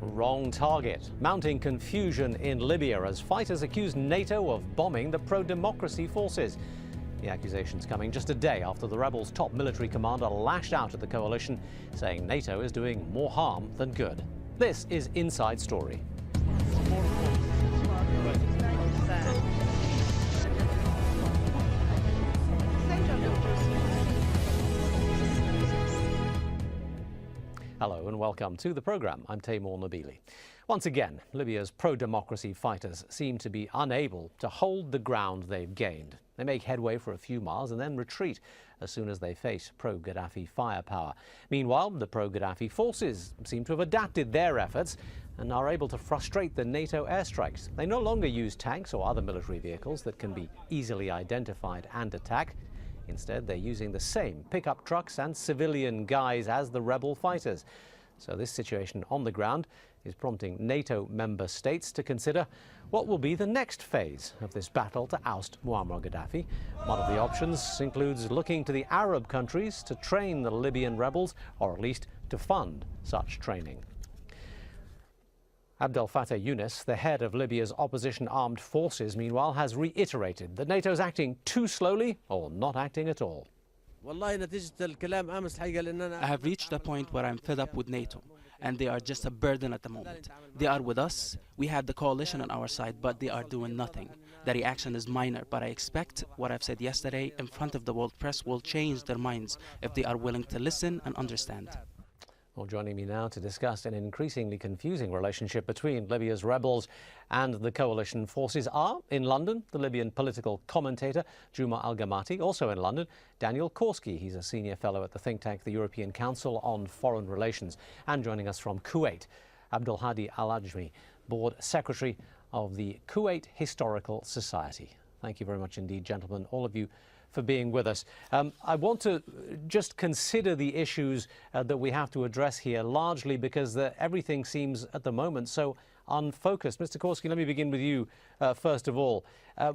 Wrong target. Mounting confusion in Libya as fighters accuse NATO of bombing the pro-democracy forces. The accusations coming just a day after the rebels' top military commander lashed out at the coalition, saying NATO is doing more harm than good. This is Inside Story. Hello and welcome to the programme. I'm Taimur Nabili. Once again, Libya's pro-democracy fighters seem to be unable to hold the ground they've gained. They make headway for a few miles and then retreat as soon as they face pro-Gaddafi firepower. Meanwhile, the pro-Gaddafi forces seem to have adapted their efforts and are able to frustrate the NATO airstrikes. They no longer use tanks or other military vehicles that can be easily identified and attacked. Instead, they're using the same pickup trucks and civilian guys as the rebel fighters. So this situation on the ground is prompting NATO member states to consider what will be the next phase of this battle to oust Muammar Gaddafi. One of the options includes looking to the Arab countries to train the Libyan rebels, or at least to fund such training. Abdel Fattah Yunus, the head of Libya's opposition armed forces, meanwhile, has reiterated that NATO's acting too slowly or not acting at all. I have reached a point where I'm fed up with NATO, and they are just a burden at the moment. They are with us, we have the coalition on our side, but they are doing nothing. The reaction is minor, but I expect what I've said yesterday in front of the world press will change their minds if they are willing to listen and understand. Well, joining me now to discuss an increasingly confusing relationship between Libya's rebels and the coalition forces are, in London, the Libyan political commentator Juma Al-Gamati, also in London, Daniel Korski. He's a senior fellow at the think tank, the European Council on Foreign Relations. And joining us from Kuwait, Abdulhadi Al-Ajmi, board secretary of the Kuwait Historical Society. Thank you very much indeed, gentlemen, all of you, for being with us. I want to just consider the issues that we have to address here, largely because everything seems at the moment so unfocused. Mr. Korski, let me begin with you first of all.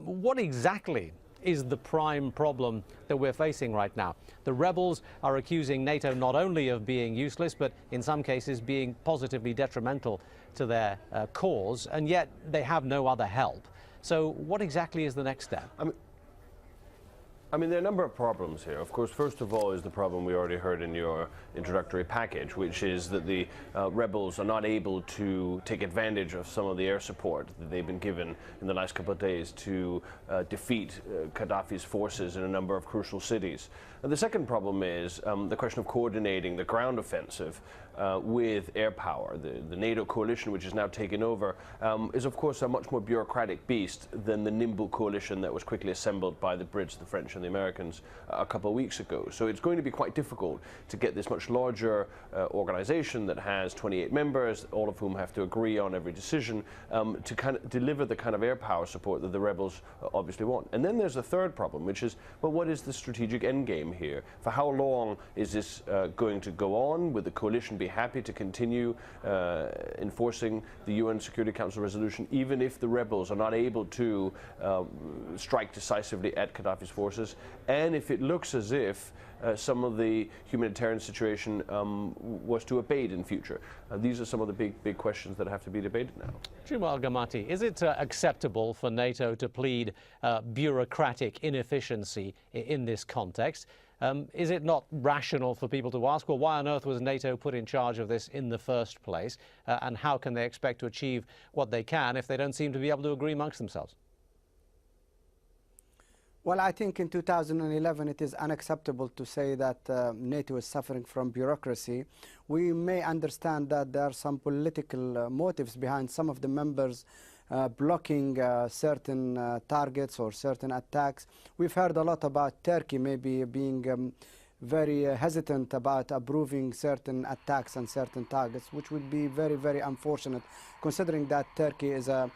What exactly is the prime problem that we're facing right now? The rebels are accusing NATO not only of being useless, but in some cases being positively detrimental to their cause, and yet they have no other help. So what exactly is the next step? I mean, there are a number of problems here. Of course, first of all is the problem we already heard in your introductory package, which is that the rebels are not able to take advantage of some of the air support that they've been given in the last couple of days to defeat Gaddafi's forces in a number of crucial cities. And the second problem is the question of coordinating the ground offensive with air power. The NATO coalition, which is now taken over, is of course a much more bureaucratic beast than the nimble coalition that was quickly assembled by the Brits, the French and the Americans a couple of weeks ago. So it's going to be quite difficult to get this much larger organization that has 28 members, all of whom have to agree on every decision, to kind of deliver the kind of air power support that the rebels obviously want. And then there's a third problem, which is, well, what is the strategic end game here? For how long is this going to go on? Would the coalition be happy to continue enforcing the UN Security Council resolution, even if the rebels are not able to strike decisively at Gaddafi's forces? And if it looks as if some of the humanitarian situation was to abate in future? These are some of the big questions that have to be debated now. Juma Al-Gamati, is it acceptable for NATO to plead bureaucratic inefficiency in this context? Is it not rational for people to ask, well, why on earth was NATO put in charge of this in the first place? And how can they expect to achieve what they can if they don't seem to be able to agree amongst themselves? Well, I think in 2011 it is unacceptable to say that NATO is suffering from bureaucracy. We may understand that there are some political motives behind some of the members blocking certain targets or certain attacks. We've heard a lot about Turkey maybe being very hesitant about approving certain attacks and certain targets, which would be very, very unfortunate, considering that Turkey is a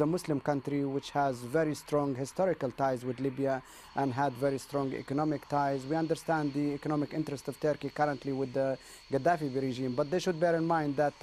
Muslim country which has very strong historical ties with Libya and had very strong economic ties. We understand the economic interest of Turkey currently with the Gaddafi regime, but they should bear in mind that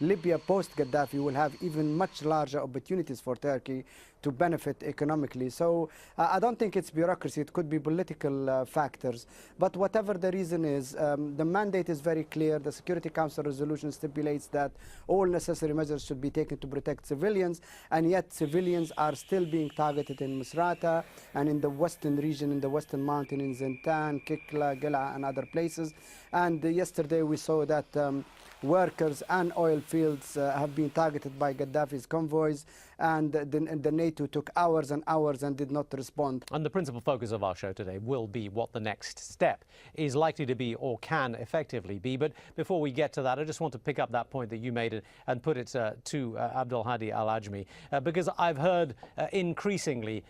Libya post-Gaddafi will have even much larger opportunities for Turkey to benefit economically. So I don't think it's bureaucracy, it could be political factors. But whatever the reason is, the mandate is very clear. The Security Council resolution stipulates that all necessary measures should be taken to protect civilians, and yet civilians are still being targeted in Misrata and in the western region, in the western mountain, in Zintan, Kikla, Gila, and other places. And yesterday we saw that workers and oil fields have been targeted by Gaddafi's convoys, and the NATO took hours and hours and did not respond. And the principal focus of our show today will be what the next step is likely to be or can effectively be. But before we get to that, I just want to pick up that point that you made and put it to Abdulhadi Al-Ajmi, because I've heard increasingly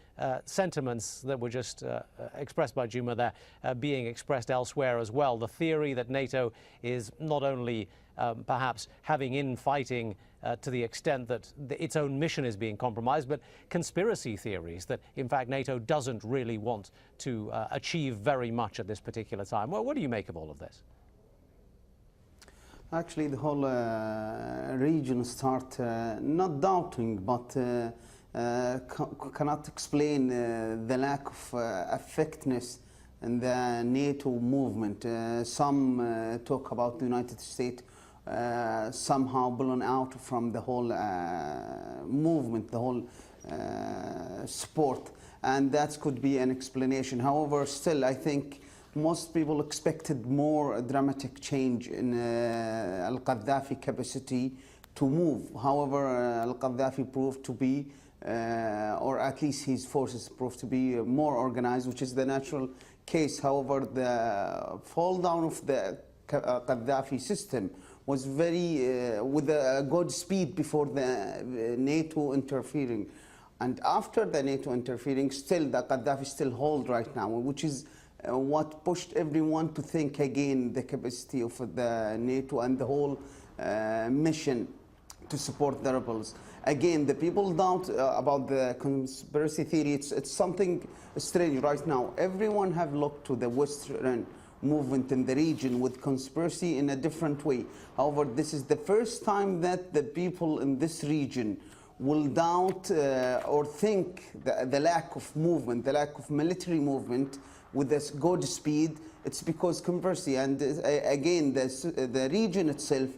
sentiments that were just expressed by Juma there being expressed elsewhere as well. The theory that NATO is not only perhaps having infighting to the extent that its own mission is being compromised, but conspiracy theories that, in fact, NATO doesn't really want to achieve very much at this particular time. Well, what do you make of all of this? Actually, the whole region start not doubting, but cannot explain the lack of effectiveness in the NATO movement. Some talk about the United States somehow blown out from the whole movement, the whole support, and that could be an explanation. However, still, I think most people expected more dramatic change in Al-Qaddafi capacity to move. However, Al-Qaddafi proved to be, or at least his forces proved to be more organized, which is the natural case. However, the fall down of the Qaddafi system was very with a good speed before the NATO interfering, and after the NATO interfering, still the Qaddafi still hold right now, which is what pushed everyone to think again the capacity of the NATO and the whole mission to support the rebels. Again, the people doubt about the conspiracy theory. It's something strange right now. Everyone have looked to the Western movement in the region with conspiracy in a different way. However, this is the first time that the people in this region will doubt or think the lack of movement, the lack of military movement with this good speed. It's because conspiracy. And again, the region itself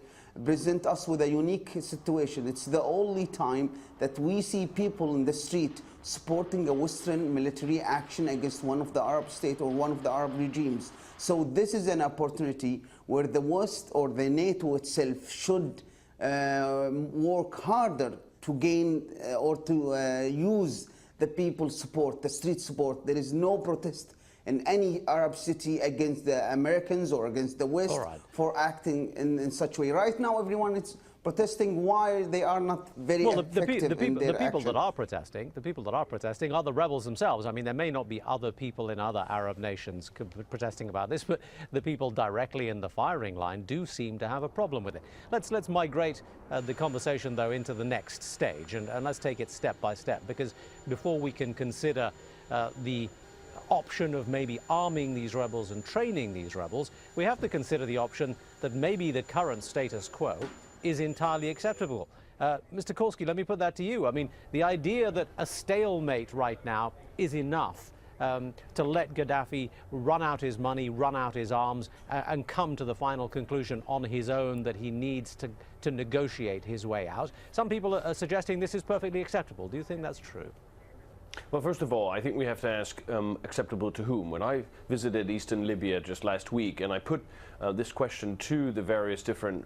present us with a unique situation. It's the only time that we see people in the street supporting a Western military action against one of the Arab states or one of the Arab regimes. So this is an opportunity where the West or the NATO itself should work harder to gain or to use the people's support, the street support. There is no protest in any Arab city against the Americans or against the West for acting in such a way. Right now, everyone is protesting why they are not very effective in their action. The people that are protesting are the rebels themselves. I mean, there may not be other people in other Arab nations protesting about this, but the people directly in the firing line do seem to have a problem with it. Let's migrate the conversation, though, into the next stage, and let's take it step by step, because before we can consider the option of maybe arming these rebels and training these rebels, we have to consider the option that maybe the current status quo is entirely acceptable. Mr. Korski, let me put that to you. I mean, the idea that a stalemate right now is enough to let Gaddafi run out his money, run out his arms, and come to the final conclusion on his own that he needs to negotiate his way out. Some people are suggesting this is perfectly acceptable. Do you think that's true? Well, first of all, I think we have to ask acceptable to whom. When I visited eastern Libya just last week and I put this question to the various different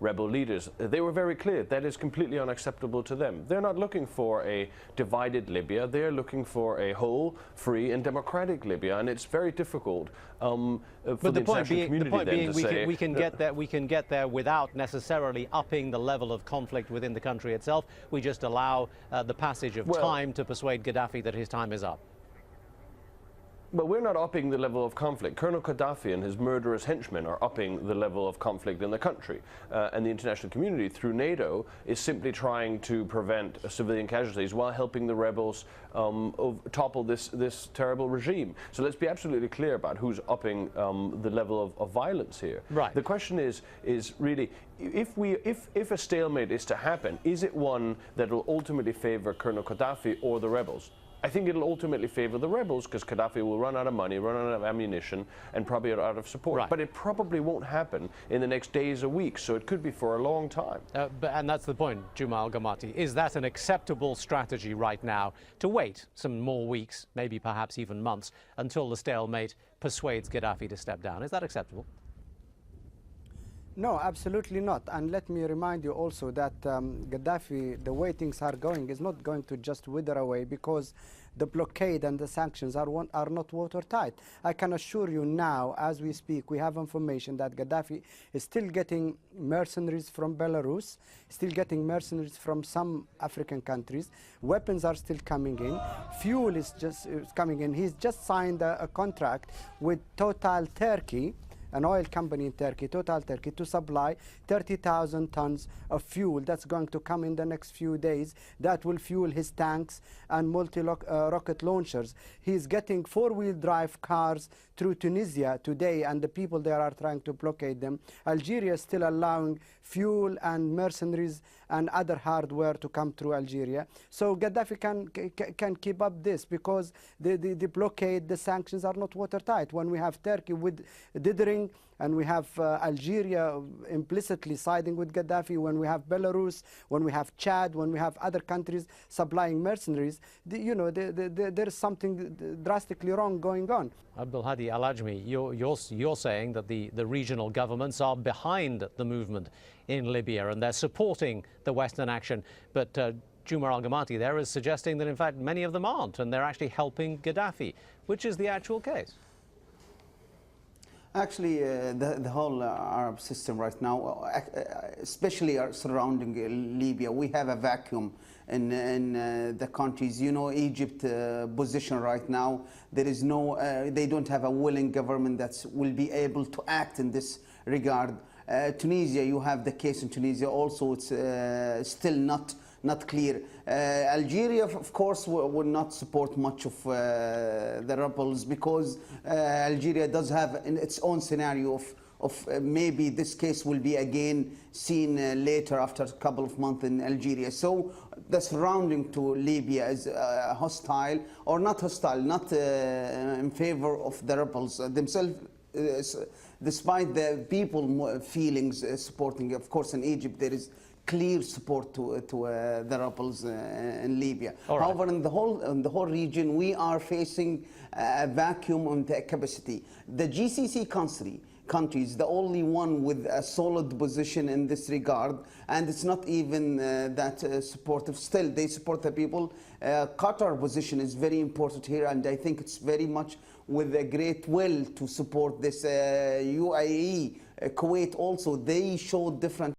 rebel leaders, they were very clear that is completely unacceptable to them. They're not looking for a divided Libya. They're looking for a whole, free and democratic Libya, and it's very difficult for the international community to say we can get there without necessarily upping the level of conflict within the country itself. We just allow the passage of time to persuade Gaddafi that his time is up. But we're not upping the level of conflict. Colonel Gaddafi and his murderous henchmen are upping the level of conflict in the country. And the international community, through NATO, is simply trying to prevent civilian casualties while helping the rebels topple this terrible regime. So let's be absolutely clear about who's upping the level of violence here. Right. The question is really, if a stalemate is to happen, is it one that will ultimately favor Colonel Gaddafi or the rebels? I think it'll ultimately favor the rebels because Gaddafi will run out of money, run out of ammunition, and probably out of support. Right. But it probably won't happen in the next days or weeks, so it could be for a long time. And that's the point, Juma Al-Ghamati. Is that an acceptable strategy right now to wait some more weeks, maybe perhaps even months, until the stalemate persuades Gaddafi to step down? Is that acceptable? No, absolutely not. And let me remind you also that Gaddafi, the way things are going, is not going to just wither away because the blockade and the sanctions are not watertight. I can assure you now, as we speak, we have information that Gaddafi is still getting mercenaries from Belarus, still getting mercenaries from some African countries. Weapons are still coming in. Fuel is coming in. He's just signed a contract with Total Turkey, an oil company in Turkey, Total Turkey, to supply 30,000 tons of fuel that's going to come in the next few days that will fuel his tanks and multi-rocket launchers. He's getting four-wheel drive cars through Tunisia today, and the people there are trying to blockade them. Algeria is still allowing fuel and mercenaries and other hardware to come through Algeria. So Gaddafi can keep up this because the blockade, the sanctions are not watertight. When we have Turkey with dithering, and we have Algeria implicitly siding with Gaddafi, when we have Belarus, when we have Chad, when we have other countries supplying mercenaries, there is something drastically wrong going on. Abdulhadi Al-Ajmi, you're saying that the regional governments are behind the movement in Libya and they're supporting the Western action, but Juma Al-Ghamati there is suggesting that in fact many of them aren't and they're actually helping Gaddafi. Which is the actual case? Actually, the whole Arab system right now, especially surrounding Libya, we have a vacuum in the countries. You know, Egypt position right now, there is no, they don't have a willing government that will be able to act in this regard. Tunisia, you have the case in Tunisia also, it's still not clear. Algeria, of course, would not support much of the rebels because Algeria does have its own scenario of maybe this case will be again seen later after a couple of months in Algeria. So the surrounding to Libya is hostile, or not hostile, not in favor of the rebels themselves. Despite the people feelings supporting, of course, in Egypt there is clear support to the rebels in Libya. Right. However, in the whole region, we are facing a vacuum on the capacity. The GCC countries, the only one with a solid position in this regard, and it's not even that supportive. Still, they support the people. Qatar position is very important here, and I think it's very much with a great will to support this. UAE, Kuwait also, they showed different